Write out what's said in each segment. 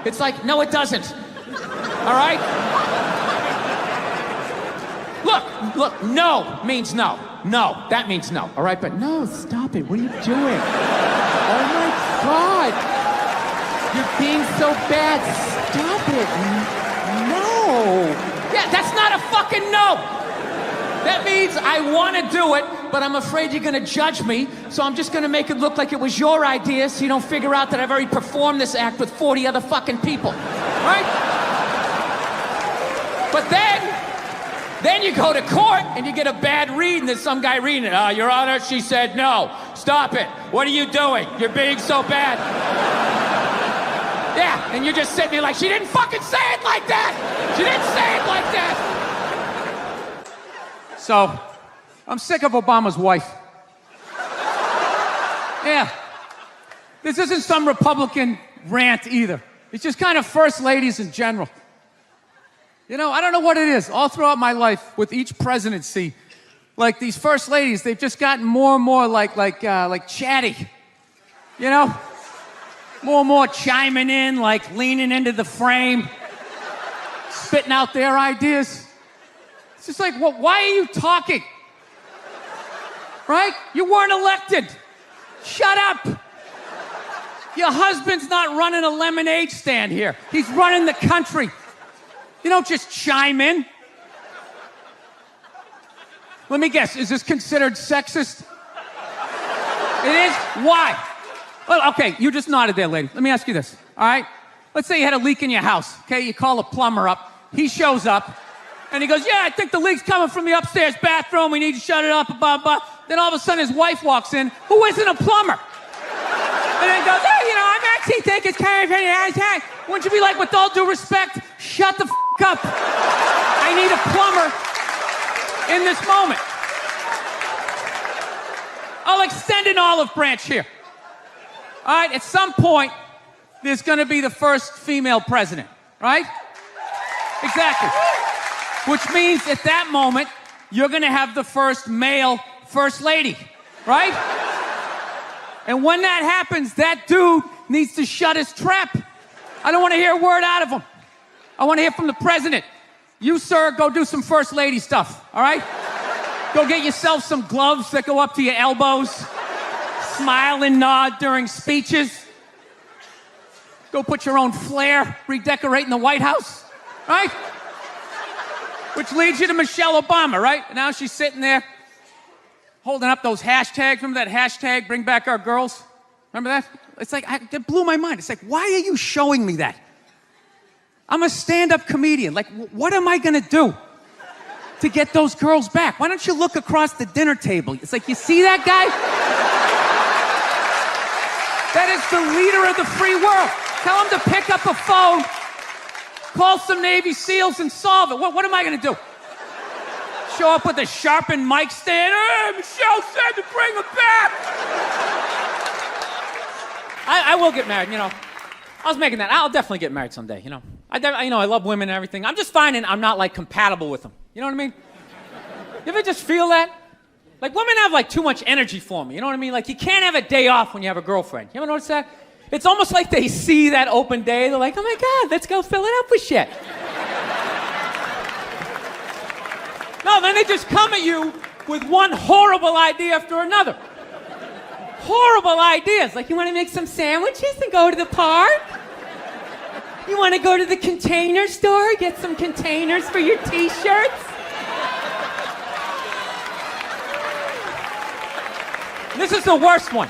It's like, no, it doesn't. All right? Look, no means no. No, that means no, all right? But no, stop it. What are you doing? Oh, my God. You're being so bad. Stop it. No. Yeah, that's not a fucking no. That means I want to do it, but I'm afraid you're going to judge me, so I'm just going to make it look like it was your idea so you don't figure out that I've already performed this act with 40 other fucking people, right? But then you go to court and you get a bad read and there's some guy reading it. Your Honor, she said no. Stop it. What are you doing? You're being so bad. Yeah, and you're just sitting there like, she didn't fucking say it like that. She didn't say it like that. So, I'm sick of Obama's wife. Yeah. This isn't some Republican rant either. It's just kind of first ladies in general. You know, I don't know what it is. All throughout my life, with each presidency, like these first ladies, they've just gotten more and more like chatty. You know? More and more chiming in, like leaning into the frame, spitting out their ideas. It's just like, well, why are you talking? Right? You weren't elected. Shut up. Your husband's not running a lemonade stand here. He's running the country. You don't just chime in. Let me guess, is this considered sexist? It is? Why? Well, okay, you just nodded there, lady. Let me ask you this, all right? Let's say you had a leak in your house, okay? You call a plumber up. He shows up, and he goes, yeah, I think the leak's coming from the upstairs bathroom. We need to shut it up, blah, blah. Then all of a sudden his wife walks in, who isn't a plumber. And then goes, hey, you know, I'm actually thinking it's kind of hey. Wouldn't you be like, with all due respect, shut the up. I need a plumber in this moment. I'll extend an olive branch here. All right, at some point, there's going to be the first female president, right? Exactly. Which means at that moment, you're going to have the first male first lady, right? And when that happens, that dude needs to shut his trap. I don't want to hear a word out of him. I want to hear from the president. You, sir, go do some first lady stuff, all right? Go get yourself some gloves that go up to your elbows. Smile and nod during speeches. Go put your own flair redecorating the White House, right? Which leads you to Michelle Obama, right? Now she's sitting there holding up those hashtags. Remember that hashtag, bring back our girls? Remember that? It's like, that blew my mind. It's like, why are you showing me that? I'm a stand-up comedian. Like, what am I going to do to get those girls back? Why don't you look across the dinner table? It's like, you see that guy? That is the leader of the free world. Tell him to pick up a phone, call some Navy SEALs and solve it. What am I going to do? Show up with a sharpened mic stand? Hey, Michelle said to bring him back. I will get married, you know. I was making that. I'll definitely get married someday, you know. I love women and everything. I'm just finding I'm not, like, compatible with them. You know what I mean? You ever just feel that? Like, women have, like, too much energy for me. You know what I mean? Like, you can't have a day off when you have a girlfriend. You ever notice that? It's almost like they see that open day. They're like, oh, my God, let's go fill it up with shit. No, then they just come at you with one horrible idea after another. Horrible ideas. Like, you want to make some sandwiches and go to the park? You want to go to the Container Store, get some containers for your T-shirts? This is the worst one.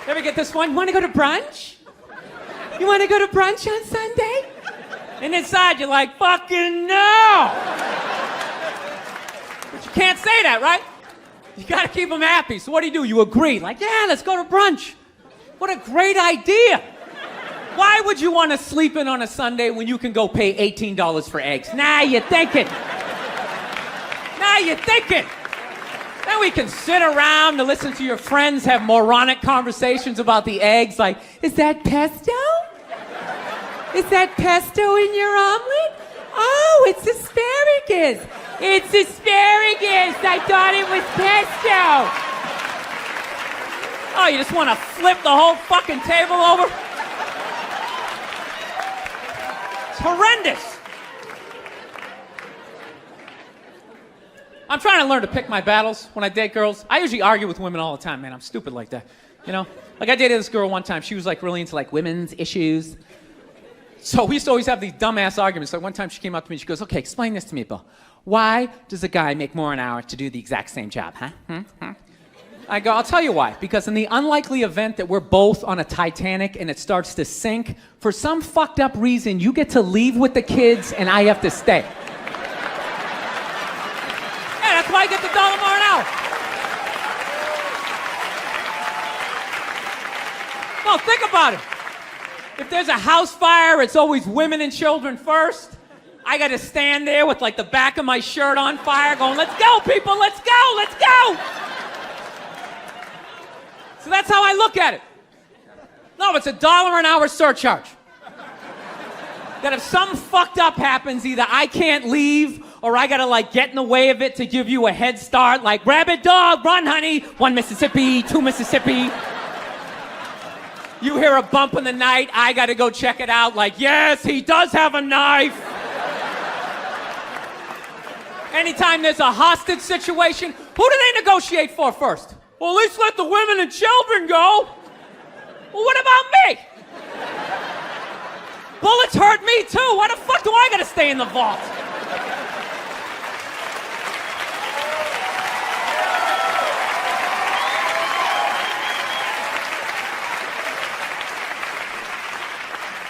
You ever get this one? You want to go to brunch? You want to go to brunch on Sunday? And inside you're like, fucking no! But you can't say that, right? You gotta keep them happy. So what do? You agree. Like, yeah, let's go to brunch. What a great idea. Why would you want to sleep in on a Sunday when you can go pay $18 for eggs? Now you're thinking. Now you're thinking. Then we can sit around to listen to your friends have moronic conversations about the eggs. Like, is that pesto? Is that pesto in your omelet? Oh, it's asparagus. It's asparagus. I thought it was pesto. Oh, you just want to flip the whole fucking table over? horrendous. I'm trying to learn to pick my battles when I date girls. I usually argue with women all the time, man. I'm stupid like that, you know? Like, I dated this girl one time. She was, like, really into, like, women's issues. So we used to always have these dumbass arguments. Like, one time she came up to me and she goes, okay, explain this to me, Bill. Why does a guy make more an hour to do the exact same job, huh? I go, I'll tell you why. Because in the unlikely event that we're both on a Titanic and it starts to sink, for some fucked up reason, you get to leave with the kids and I have to stay. Yeah, that's why I get the $1 more an hour. No, think about it. If there's a house fire, it's always women and children first. I got to stand there with, like, the back of my shirt on fire going, let's go, people, let's go, let's go. So that's how I look at it. No, it's a $1 an hour surcharge. That if something fucked up happens, either I can't leave or I gotta, like, get in the way of it to give you a head start, like, rabid dog, run, honey, 1 Mississippi, 2 Mississippi. You hear a bump in the night, I gotta go check it out, like, yes, he does have a knife. Anytime there's a hostage situation, who do they negotiate for first? Well, at least let the women and children go. Well, what about me? Bullets hurt me too. Why the fuck do I gotta stay in the vault?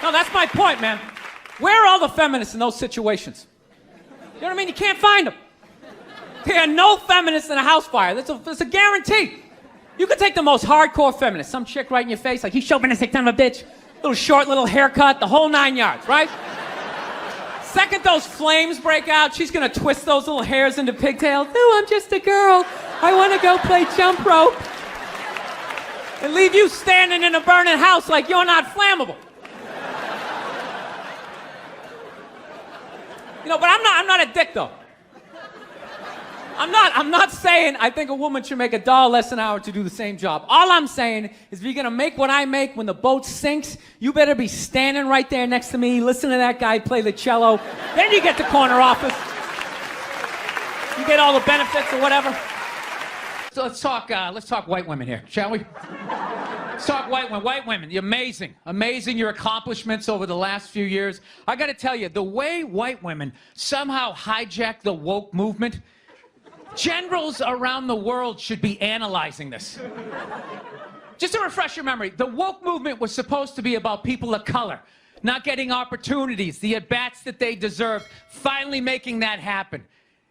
No, that's my point, man. Where are all the feminists in those situations? You know what I mean? You can't find them. There are no feminists in a house fire. That's a guarantee. You could take the most hardcore feminist, some chick right in your face, like, you chauvinistic son of a bitch, little short, little haircut, the whole 9 yards, right? Second those flames break out, she's gonna twist those little hairs into pigtails. No, I'm just a girl. I wanna go play jump rope. And leave you standing in a burning house like you're not flammable. You know, but I'm not a dick, though. I'm not saying I think a woman should make $1 less an hour to do the same job. All I'm saying is if you're gonna make what I make when the boat sinks, you better be standing right there next to me, listen to that guy play the cello. Then you get the corner office. You get all the benefits or whatever. So let's talk white women here, shall we? Let's talk white women. White women, you're amazing. Amazing your accomplishments over the last few years. I gotta tell you, the way white women somehow hijacked the woke movement, generals around the world should be analyzing this. Just to refresh your memory, the woke movement was supposed to be about people of color, not getting opportunities, the at-bats that they deserved, finally making that happen.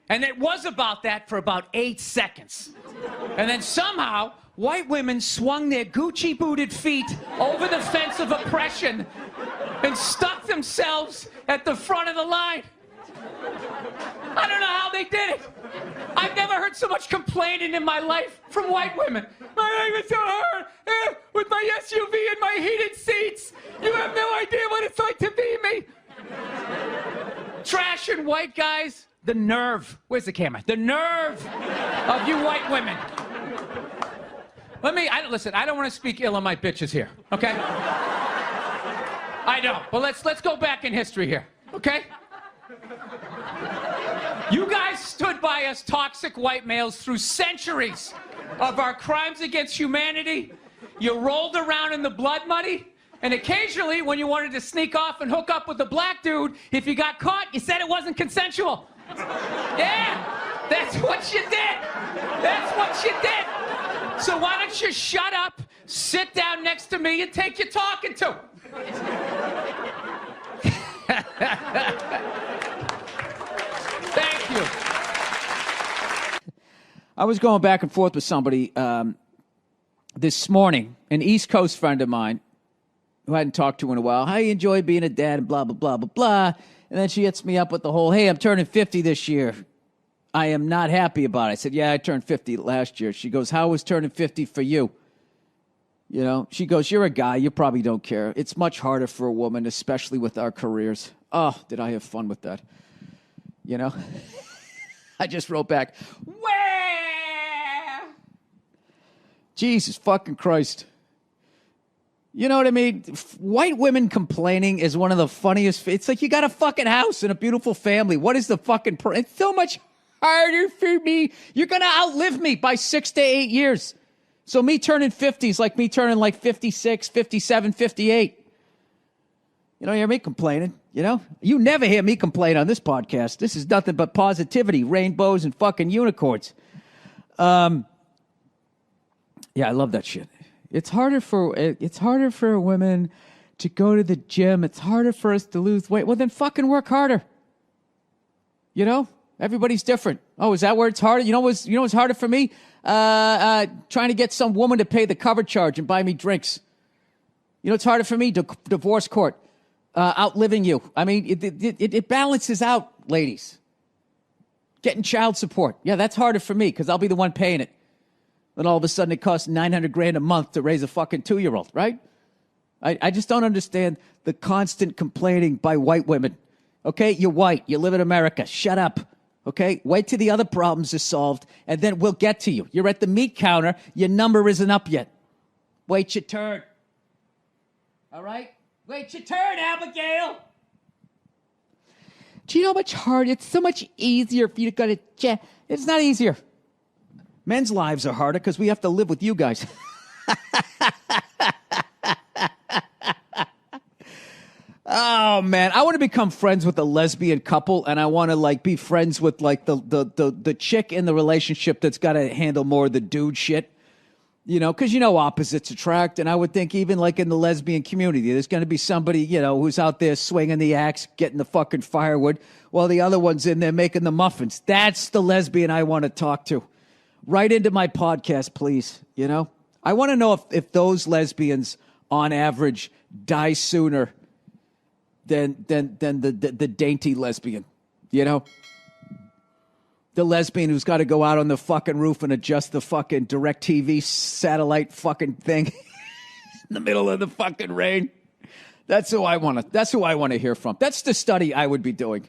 And it was about that for about 8 seconds. And then somehow, white women swung their Gucci-booted feet over the fence of oppression and stuck themselves at the front of the line. I don't know how they did it. I've never heard so much complaining in my life from white women. My life is so hard with my SUV and my heated seats. You have no idea what it's like to be me. Trash and white guys, the nerve. Where's the camera? The nerve of you white women. Listen, I don't want to speak ill of my bitches here, okay? I don't, but let's go back in history here, okay? You guys stood by us toxic white males through centuries of our crimes against humanity. You rolled around in the blood money, and occasionally, when you wanted to sneak off and hook up with a black dude, if you got caught, you said it wasn't consensual. Yeah, that's what you did. That's what you did. So why don't you shut up, sit down next to me, and take your talking to. Thank you. I was going back and forth with somebody this morning, an East Coast friend of mine who I hadn't talked to in a while. How you enjoy being a dad and blah, blah, blah, blah, blah. And then she hits me up with the whole, hey, I'm turning 50 this year. I am not happy about it. I said, yeah, I turned 50 last year. She goes, how was turning 50 for you? You know, she goes, you're a guy. You probably don't care. It's much harder for a woman, especially with our careers. Oh, did I have fun with that? You know? I just wrote back, where? Jesus fucking Christ. You know what I mean? White women complaining is one of the funniest. It's like you got a fucking house and a beautiful family. What is the fucking... It's so much harder for me. You're going to outlive me by 6 to 8 years. So me turning 50 is like me turning like 56, 57, 58. You don't hear me complaining, you know? You never hear me complain on this podcast. This is nothing but positivity, rainbows, and fucking unicorns. Yeah, I love that shit. It's harder for women to go to the gym. It's harder for us to lose weight. Well, then fucking work harder. You know? Everybody's different. Oh, is that where it's harder? You know what's harder for me? Trying to get some woman to pay the cover charge and buy me drinks. You know it's harder for me? Divorce court. Outliving you. I mean, it balances out, ladies. Getting child support. Yeah, that's harder for me because I'll be the one paying it. Then all of a sudden it costs $900,000 a month to raise a fucking 2-year-old, right? I just don't understand the constant complaining by white women. Okay, you're white. You live in America. Shut up. Okay, wait till the other problems are solved, and then we'll get to you. You're at the meat counter. Your number isn't up yet. Wait your turn. All right? Wait your turn, Abigail. Do you know how much harder? It's so much easier for you to go to jail. It's not easier. Men's lives are harder because we have to live with you guys. Oh man, I want to become friends with a lesbian couple, and I want to like be friends with like the chick in the relationship that's got to handle more of the dude shit. You know, because you know opposites attract, and I would think even like in the lesbian community, there's going to be somebody, you know, who's out there swinging the axe, getting the fucking firewood, while the other one's in there making the muffins. That's the lesbian I want to talk to. Right into my podcast, please. You know, I want to know if those lesbians, on average, die sooner than the dainty lesbian. You know, the lesbian who's got to go out on the fucking roof and adjust the fucking DirecTV satellite fucking thing in the middle of the fucking rain. That's who I want to hear from. That's the study I would be doing.